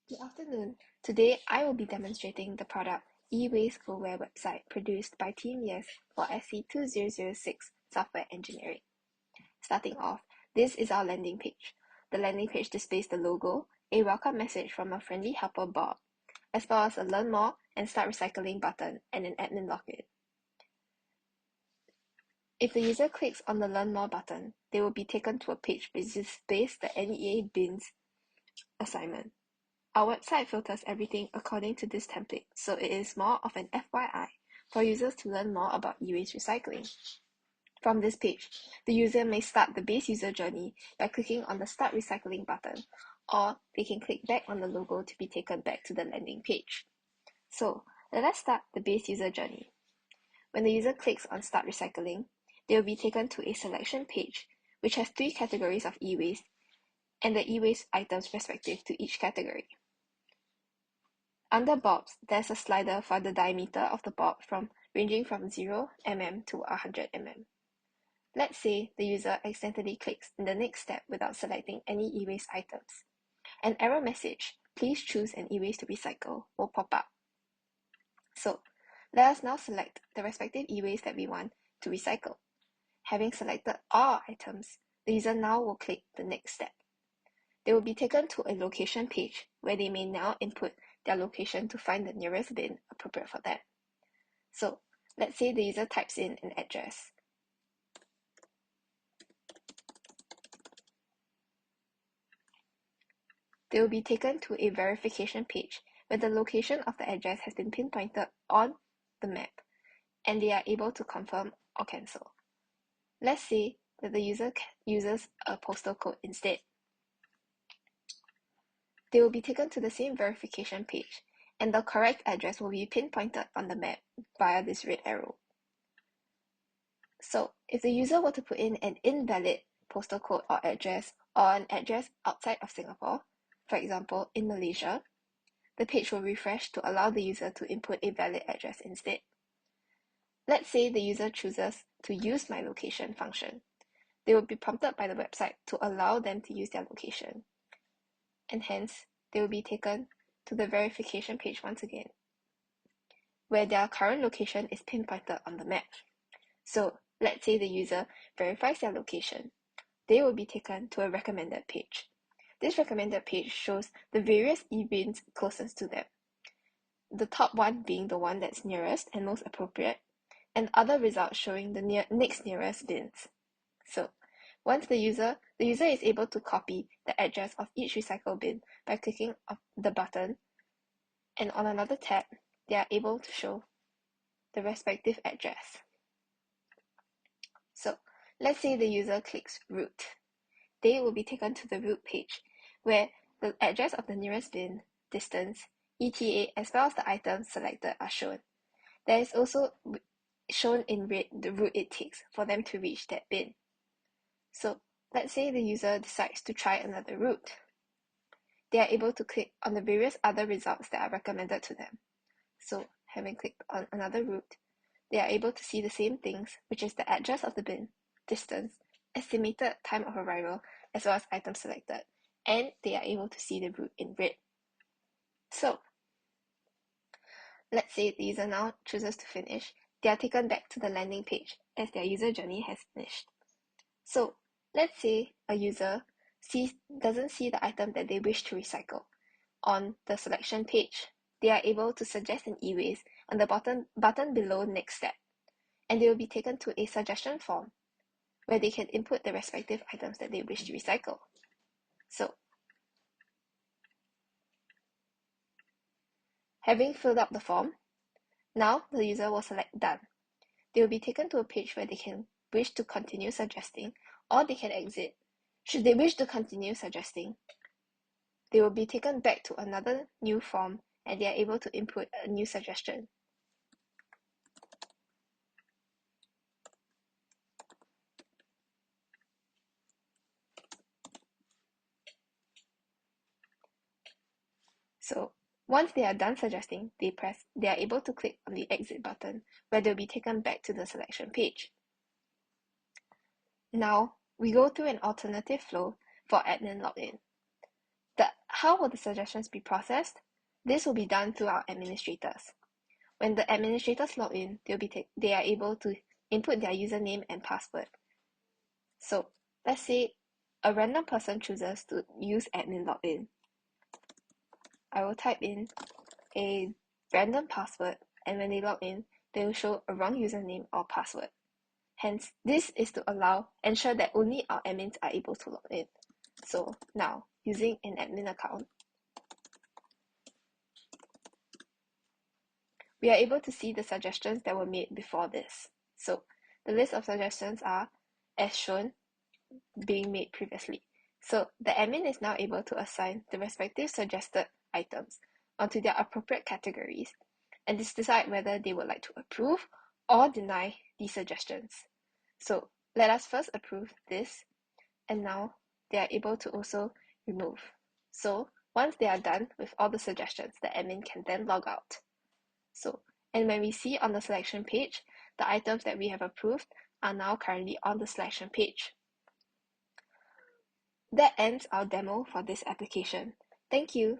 Good afternoon. Today, I will be demonstrating the product EwasteGoWhere website produced by Team Yes for SC2006 Software Engineering. Starting off, this is our landing page. The landing page displays the logo, a welcome message from a friendly helper Bob, as well as a Learn More and Start Recycling button and an admin login. If the user clicks on the Learn More button, they will be taken to a page which displays the NEA bins assignment. Our website filters everything according to this template, so it is more of an FYI for users to learn more about e-waste recycling. From this page, the user may start the base user journey by clicking on the Start Recycling button, or they can click back on the logo to be taken back to the landing page. So, let us start the base user journey. When the user clicks on Start Recycling, they will be taken to a selection page, which has 3 categories of e-waste and the e-waste items respective to each category. Under bulbs, there's a slider for the diameter of the bulb ranging from 0 mm to 100 mm. Let's say the user accidentally clicks in the next step without selecting any e-waste items. An error message, "Please choose an e-waste to recycle," will pop up. So, let us now select the respective e-waste that we want to recycle. Having selected all items, the user now will click the next step. They will be taken to a location page where they may now input their location to find the nearest bin appropriate for them. So, let's say the user types in an address. They will be taken to a verification page where the location of the address has been pinpointed on the map, and they are able to confirm or cancel. Let's say that the user uses a postal code instead. They will be taken to the same verification page, and the correct address will be pinpointed on the map via this red arrow. So, if the user were to put in an invalid postal code or address, or an address outside of Singapore, for example, in Malaysia, the page will refresh to allow the user to input a valid address instead. Let's say the user chooses to use My Location function. They will be prompted by the website to allow them to use their location, and hence they will be taken to the verification page once again, where their current location is pinpointed on the map. So, let's say the user verifies their location. They will be taken to a recommended page. This recommended page shows the various e-bins closest to them, the top one being the one that's nearest and most appropriate, and other results showing the next nearest bins. So, once the user is able to copy the address of each recycle bin by clicking on the button, and on another tab, they are able to show the respective address. So, let's say the user clicks route. They will be taken to the route page, where the address of the nearest bin, distance, ETA, as well as the items selected are shown. There is also shown in red the route it takes for them to reach that bin. So, let's say the user decides to try another route. They are able to click on the various other results that are recommended to them. So, having clicked on another route, they are able to see the same things, which is the address of the bin, distance, estimated time of arrival, as well as items selected, and they are able to see the route in red. So, let's say the user now chooses to finish. They are taken back to the landing page as their user journey has finished. So, let's say a user doesn't see the item that they wish to recycle on the selection page. They are able to suggest an e-waste on the button below Next Step, and they will be taken to a suggestion form where they can input the respective items that they wish to recycle. So, having filled out the form, now the user will select Done. They will be taken to a page where they can wish to continue suggesting, or they can exit. Should they wish to continue suggesting, they will be taken back to another new form and they are able to input a new suggestion. So, once they are done suggesting, they are able to click on the exit button where they'll be taken back to the selection page. Now, we go through an alternative flow for admin login. how will the suggestions be processed? This will be done through our administrators. When the administrators log in, they are able to input their username and password. So let's say a random person chooses to use admin login. I will type in a random password, and when they log in, they will show a wrong username or password. Hence, this is to ensure that only our admins are able to log in. So now, using an admin account, we are able to see the suggestions that were made before this. So the list of suggestions are as shown being made previously. So the admin is now able to assign the respective suggested items onto their appropriate categories and decide whether they would like to approve or deny these suggestions. So let us first approve this, and now they are able to also remove. So once they are done with all the suggestions, the admin can then log out. And when we see on the selection page, the items that we have approved are now currently on the selection page. That ends our demo for this application. Thank you.